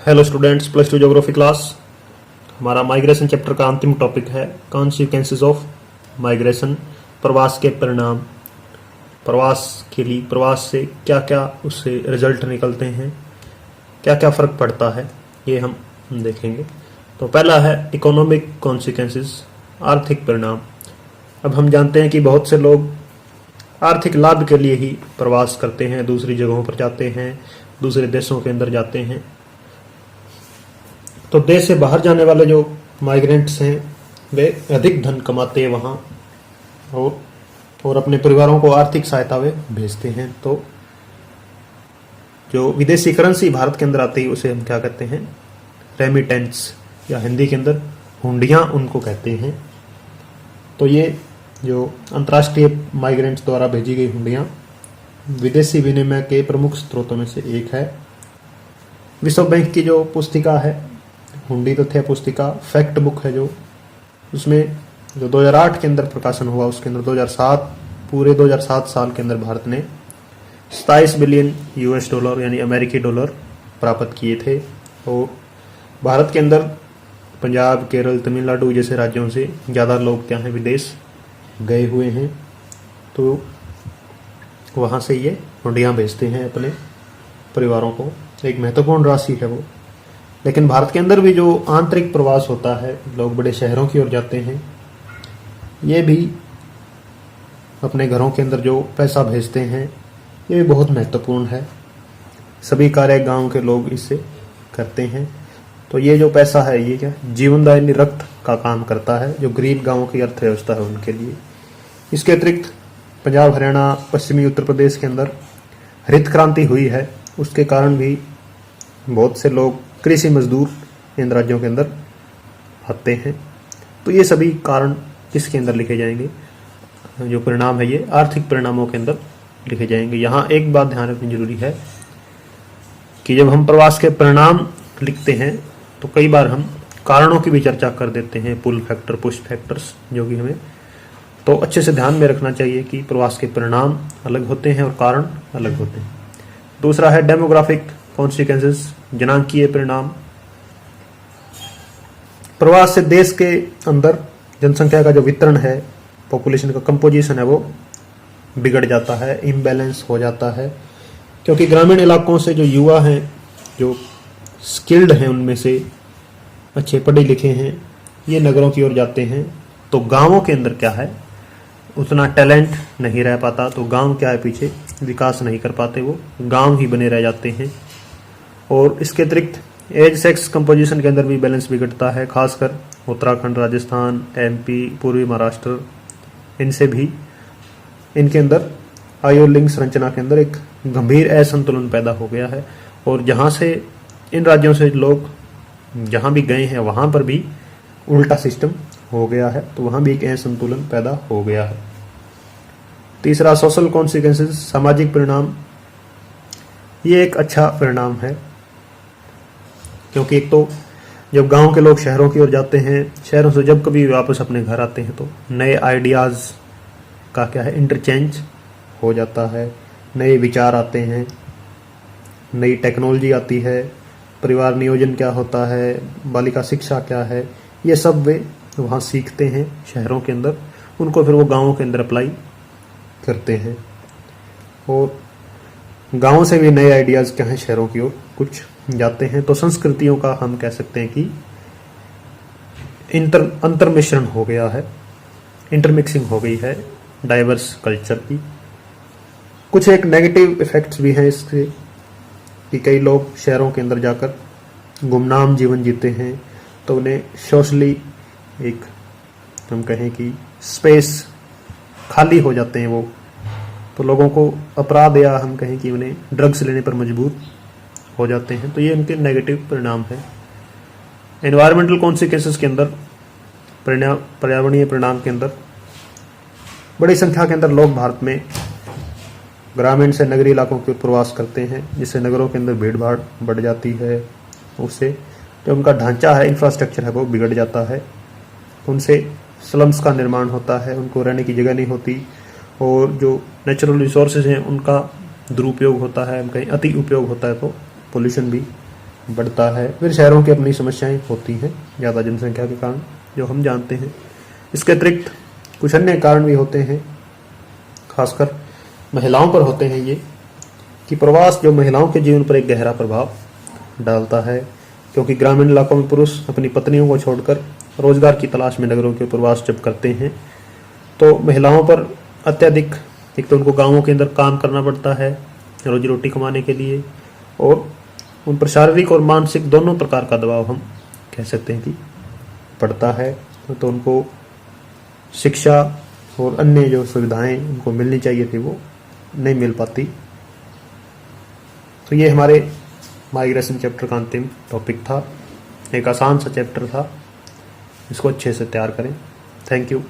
Hello students, plus two geography class. हमारा migration chapter का अंतिम टॉपिक है कॉन्सिक्वेंसेस ऑफ माइग्रेशन। प्रवास के परिणाम। प्रवास के लिए प्रवास से क्या क्या उससे रिजल्ट निकलते हैं, क्या क्या फ़र्क पड़ता है, ये हम देखेंगे। तो पहला है इकोनॉमिक कॉन्सिक्वेंसेस, आर्थिक परिणाम। अब हम जानते हैं कि बहुत से लोग आर्थिक लाभ के लिए ही प्रवास करते हैं, दूसरी जगहों पर जाते हैं, दूसरे देशों के अंदर जाते हैं। तो देश से बाहर जाने वाले जो माइग्रेंट्स हैं वे अधिक धन कमाते हैं वहाँ और अपने परिवारों को आर्थिक सहायता वे भेजते हैं। तो जो विदेशी करेंसी भारत के अंदर आती है उसे हम क्या कहते हैं, रेमिटेंस, या हिंदी के अंदर हुंडियाँ उनको कहते हैं। तो ये जो अंतर्राष्ट्रीय माइग्रेंट्स द्वारा भेजी गई हुंडियाँ विदेशी विनिमय के प्रमुख स्रोतों में से एक है। विश्व बैंक की जो पुस्तिका है, हुंडी तथ्य पुस्तिका, फैक्ट बुक है, जो उसमें जो 2008 के अंदर प्रकाशन हुआ, उसके अंदर 2007 साल के अंदर भारत ने 27 बिलियन यूएस डॉलर यानी अमेरिकी डॉलर प्राप्त किए थे। और भारत के अंदर पंजाब, केरल, तमिलनाडु जैसे राज्यों से ज़्यादा लोग क्या हैं, विदेश गए हुए हैं। तो वहाँ से ये हुंडियाँ भेजते हैं अपने परिवारों को, एक महत्वपूर्ण राशि है वो। लेकिन भारत के अंदर भी जो आंतरिक प्रवास होता है, लोग बड़े शहरों की ओर जाते हैं, ये भी अपने घरों के अंदर जो पैसा भेजते हैं ये भी बहुत महत्वपूर्ण है। सभी कार्य गांव के लोग इससे करते हैं। तो ये जो पैसा है ये क्या जीवनदायिनी रक्त का काम करता है, जो गरीब गांवों की अर्थव्यवस्था है उनके लिए। इसके अतिरिक्त पंजाब, हरियाणा, पश्चिमी उत्तर प्रदेश के अंदर हरित क्रांति हुई है, उसके कारण भी बहुत से लोग कृषि मजदूर इन राज्यों के अंदर आते हैं। तो ये सभी कारण किसके अंदर लिखे जाएंगे, जो परिणाम है ये आर्थिक परिणामों के अंदर लिखे जाएंगे। यहाँ एक बात ध्यान रखनी जरूरी है कि जब हम प्रवास के परिणाम लिखते हैं तो कई बार हम कारणों की भी चर्चा कर देते हैं, पुल फैक्टर, पुश फैक्टर्स, जो कि हमें तो अच्छे से ध्यान में रखना चाहिए कि प्रवास के परिणाम अलग होते हैं और कारण अलग होते हैं। दूसरा है डेमोग्राफिक कॉन्सिक्वेंसेस, जनांकीय परिणाम। प्रवास से देश के अंदर जनसंख्या का जो वितरण है, पॉपुलेशन का कंपोजिशन है, वो बिगड़ जाता है, इम्बैलेंस हो जाता है। क्योंकि ग्रामीण इलाकों से जो युवा हैं, जो स्किल्ड हैं, उनमें से अच्छे पढ़े लिखे हैं, ये नगरों की ओर जाते हैं। तो गांवों के अंदर क्या है, उतना टैलेंट नहीं रह पाता। तो गांव क्या है, पीछे विकास नहीं कर पाते, वो गांव ही बने रह जाते हैं। और इसके अतिरिक्त एज सेक्स कंपोजिशन के अंदर भी बैलेंस बिगड़ता है, खासकर उत्तराखंड, राजस्थान, एमपी, पूर्वी महाराष्ट्र, इनसे भी इनके अंदर आयु लिंग संरचना के अंदर एक गंभीर असंतुलन पैदा हो गया है। और जहाँ से इन राज्यों से लोग जहाँ भी गए हैं वहाँ पर भी उल्टा सिस्टम हो गया है, तो वहाँ भी एक असंतुलन पैदा हो गया है। तीसरा सोशल कॉन्सिक्वेंसेस, सामाजिक परिणाम। ये एक अच्छा परिणाम है, क्योंकि एक तो जब गांव के लोग शहरों की ओर जाते हैं, शहरों से जब कभी वापस अपने घर आते हैं तो नए आइडियाज़ का क्या है, इंटरचेंज हो जाता है, नए विचार आते हैं, नई टेक्नोलॉजी आती है, परिवार नियोजन क्या होता है, बालिका शिक्षा क्या है, ये सब वे वहाँ सीखते हैं शहरों के अंदर, उनको फिर वो गाँवों के अंदर अप्लाई करते हैं। और गाँव से भी नए आइडियाज़ क्या हैं, शहरों की ओर कुछ जाते हैं। तो संस्कृतियों का हम कह सकते हैं कि अंतर्मिश्रण हो गया है, इंटरमिक्सिंग हो गई है डाइवर्स कल्चर की। कुछ एक नेगेटिव इफेक्ट्स भी हैं इसके, कि कई लोग शहरों के अंदर जाकर गुमनाम जीवन जीते हैं, तो उन्हें सोशली एक हम कहें कि स्पेस खाली हो जाते हैं वो, तो लोगों को अपराध या हम कहें कि उन्हें ड्रग्स लेने पर मजबूर हो जाते हैं। तो ये उनके नेगेटिव परिणाम है। एनवायरमेंटल कॉन्सिक्वेंसेस के अंदर, पर्यावरणीय परिणाम के अंदर, बड़ी संख्या के अंदर लोग भारत में ग्रामीण से नगरीय इलाकों के प्रवास करते हैं, जिससे नगरों के अंदर भीड़ भाड़ बढ़ जाती है। उससे जो उनका ढांचा है, इंफ्रास्ट्रक्चर है, वो बिगड़ जाता है। उनसे स्लम्स का निर्माण होता है, उनको रहने की जगह नहीं होती, और जो नेचुरल रिसोर्सेज हैं उनका दुरुपयोग होता है, कहीं अति उपयोग होता है, तो पोल्यूशन भी बढ़ता है। फिर शहरों की अपनी समस्याएं होती हैं ज़्यादा जनसंख्या के कारण, जो हम जानते हैं। इसके अतिरिक्त कुछ अन्य कारण भी होते हैं, खासकर महिलाओं पर होते हैं ये, कि प्रवास जो महिलाओं के जीवन पर एक गहरा प्रभाव डालता है, क्योंकि ग्रामीण इलाकों में पुरुष अपनी पत्नियों को छोड़कर रोजगार की तलाश में नगरों के प्रवास जब करते हैं तो महिलाओं पर अत्यधिक, एक तो उनको गांवों के अंदर काम करना पड़ता है रोजी रोटी कमाने के लिए, और उन पर शारीरिक और मानसिक दोनों प्रकार का दबाव हम कह सकते हैं कि पड़ता है। तो उनको शिक्षा और अन्य जो सुविधाएं उनको मिलनी चाहिए थी वो नहीं मिल पाती। तो ये हमारे माइग्रेशन चैप्टर का अंतिम टॉपिक था। एक आसान सा चैप्टर था, इसको अच्छे से तैयार करें। Thank you.